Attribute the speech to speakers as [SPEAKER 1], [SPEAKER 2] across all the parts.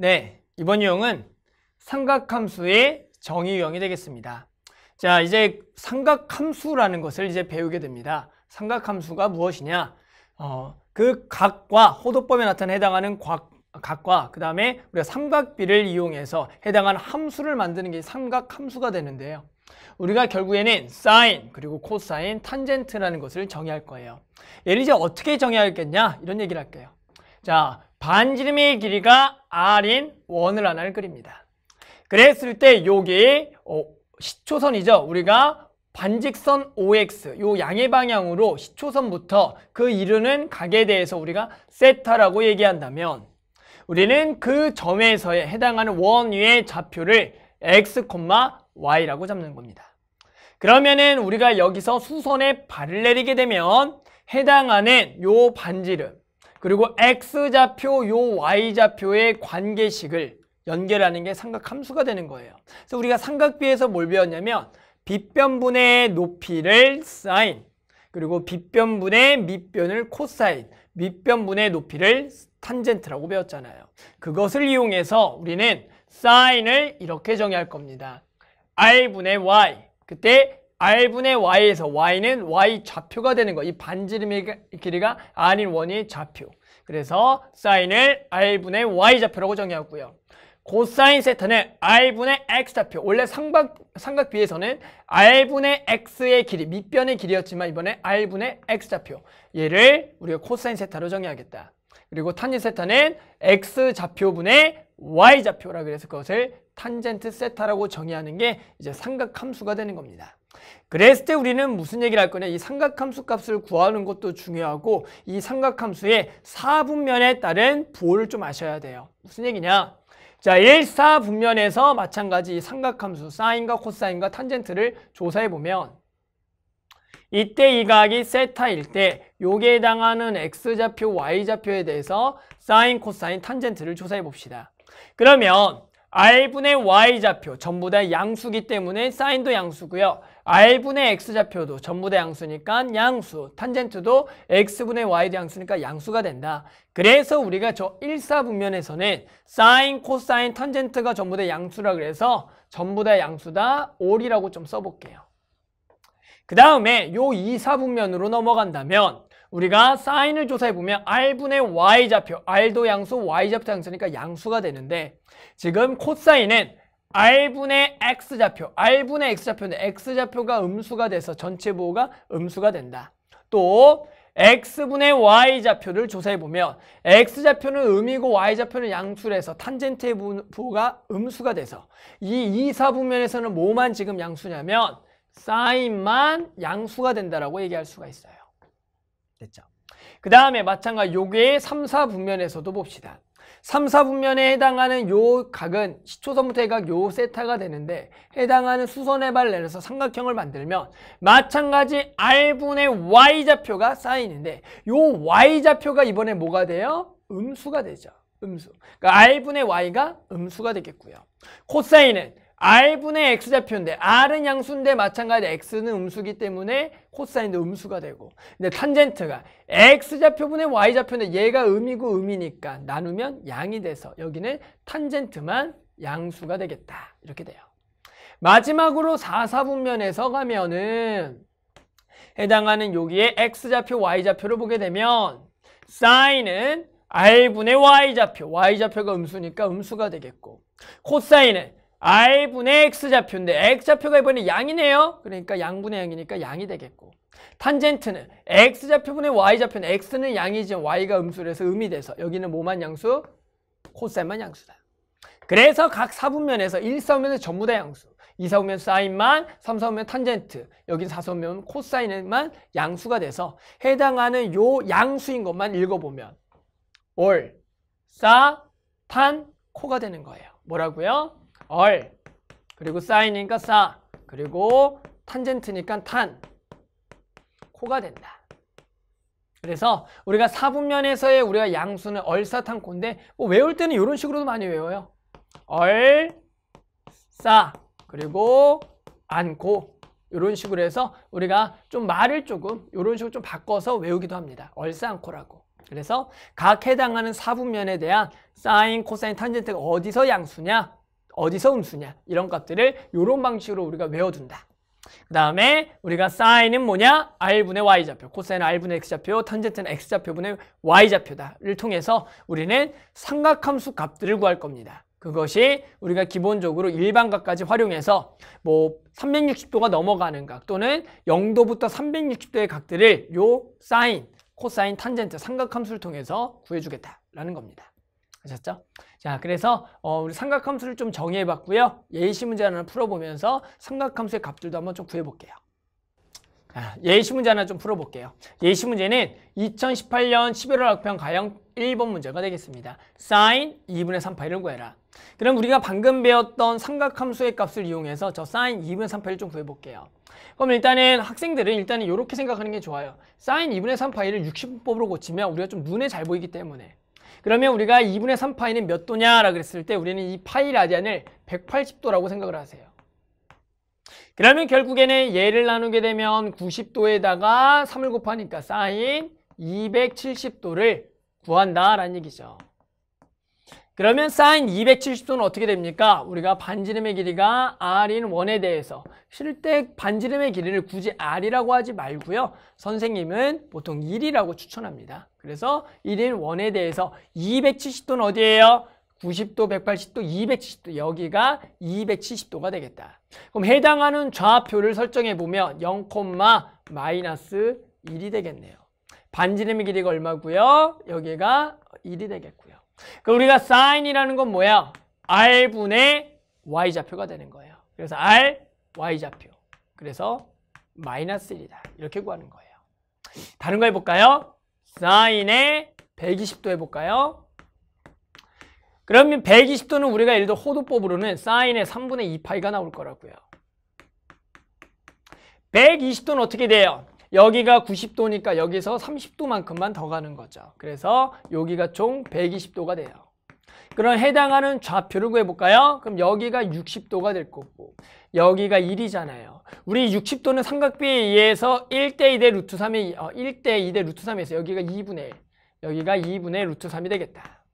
[SPEAKER 1] 네, 이번 유형은 삼각함수의 정의 유형이 되겠습니다. 자, 이제 삼각함수라는 것을 이제 배우게 됩니다. 삼각함수가 무엇이냐? 그 각과 호도법에 나타나 해당하는 각과 그 다음에 우리가 삼각비를 이용해서 해당하는 함수를 만드는 게 삼각함수가 되는데요. 우리가 결국에는 사인 그리고 코사인, 탄젠트라는 것을 정의할 거예요. 얘를 이제 어떻게 정의하겠냐? 이런 얘기를 할게요. 자, 반지름의 길이가 r인 원을 하나를 그립니다. 그랬을 때 요게 시초선이죠. 우리가 반직선 OX 요 양의 방향으로 시초선부터 그 이루는 각에 대해서 우리가 세타라고 얘기한다면 우리는 그 점에서의 해당하는 원 위의 좌표를 x, y라고 잡는 겁니다. 그러면은 우리가 여기서 수선에 발을 내리게 되면 해당하는 요 반지름 그리고 x좌표 요 y좌표의 관계식을 연결하는 게 삼각함수가 되는 거예요. 그래서 우리가 삼각비에서 뭘 배웠냐면 빗변분의 높이를 사인 그리고 빗변분의 밑변을 코사인, 밑변분의 높이를 탄젠트라고 배웠잖아요. 그것을 이용해서 우리는 사인을 이렇게 정의할 겁니다. r분의 y. 그때 r분의 y에서 y는 y 좌표가 되는 거. 이 반지름의 길이가 r인 원의 좌표. 그래서 사인을 r분의 y 좌표라고 정의하고요. 코사인 세타는 r분의 x 좌표. 원래 삼각비에서는 r분의 x의 길이, 밑변의 길이였지만 이번에 r분의 x 좌표. 얘를 우리가 코사인 세타로 정의하겠다. 그리고 탄젠트 세타는 x 좌표분의 y 좌표라 그래서 그것을 탄젠트 세타라고 정의하는 게 이제 삼각함수가 되는 겁니다. 그랬을 때 우리는 무슨 얘기를 할 거냐? 이 삼각함수 값을 구하는 것도 중요하고 이 삼각함수의 사분면에 따른 부호를 좀 아셔야 돼요. 무슨 얘기냐? 자, 1사분면에서 마찬가지 이 삼각함수 사인과 코사인과 탄젠트를 조사해 보면 이때 이 각이 세타일 때 요게 해당하는 x좌표, y좌표에 대해서 사인, 코사인, 탄젠트를 조사해 봅시다. 그러면 r분의 y좌표 전부 다 양수기 때문에 사인도 양수고요. r분의 x좌표도 전부 다 양수니까 양수, 탄젠트도 x분의 y도 양수니까 양수가 된다. 그래서 우리가 저 1사분면에서는 사인, 코사인, 탄젠트가 전부 다 양수라 그래서 전부 다 양수다, all이라고 좀 써볼게요. 그 다음에 요 2사분면으로 넘어간다면 우리가 사인을 조사해보면 r분의 y좌표, r도 양수, y좌표도 양수니까 양수가 되는데 지금 코사인은 r분의 x좌표, r분의 x좌표인데 x좌표가 음수가 돼서 전체 부호가 음수가 된다. 또 x분의 y좌표를 조사해보면 x좌표는 음이고 y좌표는 양수라서 탄젠트의 부호가 음수가 돼서 이 2사분면에서는 뭐만 지금 양수냐면 사인만 양수가 된다라고 얘기할 수가 있어요. 됐죠? 그 다음에 마찬가지 요게 3사분면에서도 봅시다. 3사분면에 해당하는 요 각은 시초선부터 해각 요 세타가 되는데 해당하는 수선의 발을 내려서 삼각형을 만들면 마찬가지 r분의 y좌표가 사인인데 요 y좌표가 이번에 뭐가 돼요? 음수가 되죠. 음수. 그러니까 r분의 y가 음수가 되겠고요. 코사인은 r분의 x좌표인데 r은 양수인데 마찬가지 x는 음수기 때문에 코사인도 음수가 되고 근데 탄젠트가 x좌표분의 y좌표인데 얘가 음이고 음이니까 나누면 양이 돼서 여기는 탄젠트만 양수가 되겠다. 이렇게 돼요. 마지막으로 4사분면에서 가면은 해당하는 여기에 x좌표, y좌표를 보게 되면 사인은 r분의 y좌표, y좌표가 음수니까 음수가 되겠고 코사인은 r분의 x좌표인데 x좌표가 이번에 양이네요. 그러니까 양분의 양이니까 양이 되겠고 탄젠트는 x좌표분의 y좌표인데 x는 양이지만 y가 음수라서 음이 돼서 여기는 뭐만 양수? 코사인만 양수다. 그래서 각 사분면에서 1사분면은 전부 다 양수 2사분면 사인만 3사분면 탄젠트 여기 4사분면 코사인만 양수가 돼서 해당하는 요 양수인 것만 읽어보면 올, 사, 탄, 코가 되는 거예요. 뭐라고요? 얼, 그리고 사인이니까 사, 그리고 탄젠트니까 탄, 코가 된다. 그래서 우리가 사분면에서의 우리가 양수는 얼사탄코인데 외울 때는 이런 식으로도 많이 외워요. 얼, 사, 그리고 안코 이런 식으로 해서 우리가 좀 말을 조금 이런 식으로 좀 바꿔서 외우기도 합니다. 얼싸안코라고. 그래서 각 해당하는 사분면에 대한 사인, 코사인, 탄젠트가 어디서 양수냐, 어디서 음수냐 이런 값들을 이런 방식으로 우리가 외워둔다. 그 다음에 우리가 사인은 뭐냐? R분의 Y좌표, 코사인은 R분의 X좌표, 탄젠트는 X좌표분의 Y좌표다를 통해서 우리는 삼각함수 값들을 구할 겁니다. 그것이 우리가 기본적으로 일반각까지 활용해서 뭐 360도가 넘어가는 각 또는 0도부터 360도의 각들을 요 사인, 코사인, 탄젠트 삼각함수를 통해서 구해주겠다라는 겁니다. 아셨죠? 자, 그래서 우리 삼각함수를 좀 정의해봤고요. 예시 문제 하나 풀어보면서 삼각함수의 값들도 한번 좀 구해볼게요. 자, 예시 문제 하나 좀 풀어볼게요. 예시 문제는 2018년 11월 학평 가형 1번 문제가 되겠습니다. 사인 2분의 3파이를 구해라. 그럼 우리가 방금 배웠던 삼각함수의 값을 이용해서 저 사인 2분의 3파이를 좀 구해볼게요. 그럼 일단은 학생들은 이렇게 생각하는 게 좋아요. 사인 2분의 3파이를 60분법으로 고치면 우리가 좀 눈에 잘 보이기 때문에. 그러면 우리가 2분의 3파이는 몇 도냐라고 했을 때 우리는 이 파이 라디안을 180도라고 생각을 하세요. 그러면 결국에는 얘를 나누게 되면 90도에다가 3을 곱하니까 사인 270도를 구한다라는 얘기죠. 그러면 사인 270도는 어떻게 됩니까? 우리가 반지름의 길이가 R인 1에 대해서 실때 반지름의 길이를 굳이 R이라고 하지 말고요. 선생님은 보통 1이라고 추천합니다. 그래서 1인 1에 대해서 270도는 어디예요? 90도, 180도, 270도 여기가 270도가 되겠다. 그럼 해당하는 좌표를 설정해 보면 0, 마이너스 1이 되겠네요. 반지름의 길이가 얼마고요? 여기가 1이 되겠고요. 그럼 우리가 사인이라는 건 뭐야? R분의 Y좌표가 되는 거예요. 그래서 R, Y좌표. 그래서 마이너스 1이다. 이렇게 구하는 거예요. 다른 거 해볼까요? 사인의 120도 해볼까요? 그러면 120도는 우리가 예를 들어 호도법으로는 사인의 3분의 2파이가 나올 거라고요. 120도는 어떻게 돼요? 여기가 90도니까 여기서 30도만큼만 더 가는 거죠. 그래서 여기가 총 120도가 돼요. 그럼 해당하는 좌표를 구해볼까요? 그럼 여기가 60도가 될 거고 여기가 1이잖아요. 우리 60도는 삼각비에 의해서 1대2대 루트 3이 1대2대 루트 3에서 여기가 2분의 1 여기가 2분의 루트 3이 되겠다.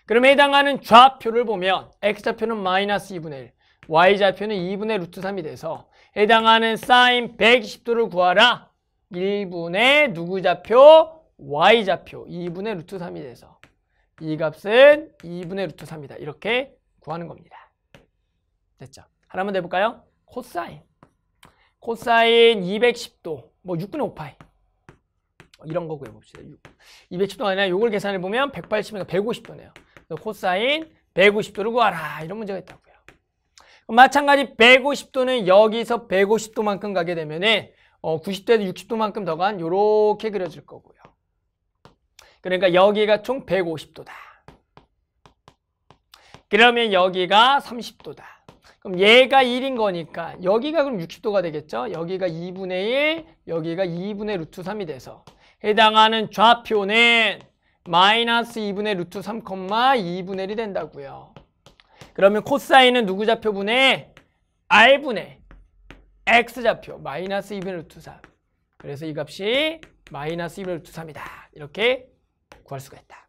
[SPEAKER 1] 그럼 해당하는 좌표를 보면 X좌표는 마이너스 2분의 1 Y좌표는 2분의 루트 3이 돼서 해당하는 사인 120도를 구하라. 1분의 누구 좌표? Y좌표 2분의 루트 3이 돼서 이 값은 2분의 루트 3이다. 이렇게 구하는 겁니다. 됐죠? 하나만 더 해볼까요? 코사인 210도 뭐 6분의 5파이 이런 거 구해봅시다. 210도가 아니라 이걸 계산해보면 180이니까 150도네요. 코사인 150도를 구하라. 이런 문제가 있다고요. 마찬가지 150도는 여기서 150도만큼 가게 되면은 90도에서 60도만큼 더 간 요렇게 그려질 거고요. 그러니까 여기가 총 150도다. 그러면 여기가 30도다. 그럼 얘가 1인 거니까 여기가 그럼 60도가 되겠죠? 여기가 2분의 1, 여기가 2분의 루트 3이 돼서 해당하는 좌표는 마이너스 2분의 루트 3, 2분의 1이 된다고요. 그러면 코사인은 누구 좌표분의 R분의 X좌표 마이너스 2분의 루트 3. 그래서 이 값이 마이너스 2분의 루트 3이다. 이렇게 구할 수가 있다.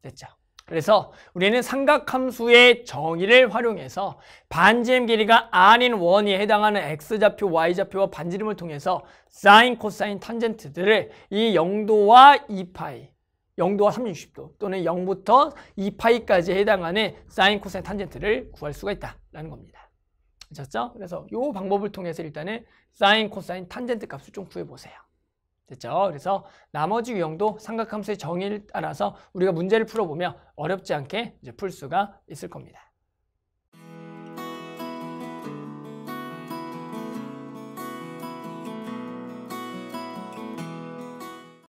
[SPEAKER 1] 됐죠? 그래서 우리는 삼각함수의 정의를 활용해서 반지름 길이가 R인 1이 해당하는 X좌표, Y좌표와 반지름을 통해서 사인, 코사인, 탄젠트들을 이 0도와 2파이 0도와 360도 또는 0부터 2파이까지 해당하는 사인, 코사인, 탄젠트를 구할 수가 있다라는 겁니다. 아셨죠? 그래서 이 방법을 통해서 일단은 사인, 코사인, 탄젠트 값을 좀 구해보세요. 됐죠? 그래서 나머지 유형도 삼각함수의 정의를 따라서 우리가 문제를 풀어보면 어렵지 않게 이제 풀 수가 있을 겁니다.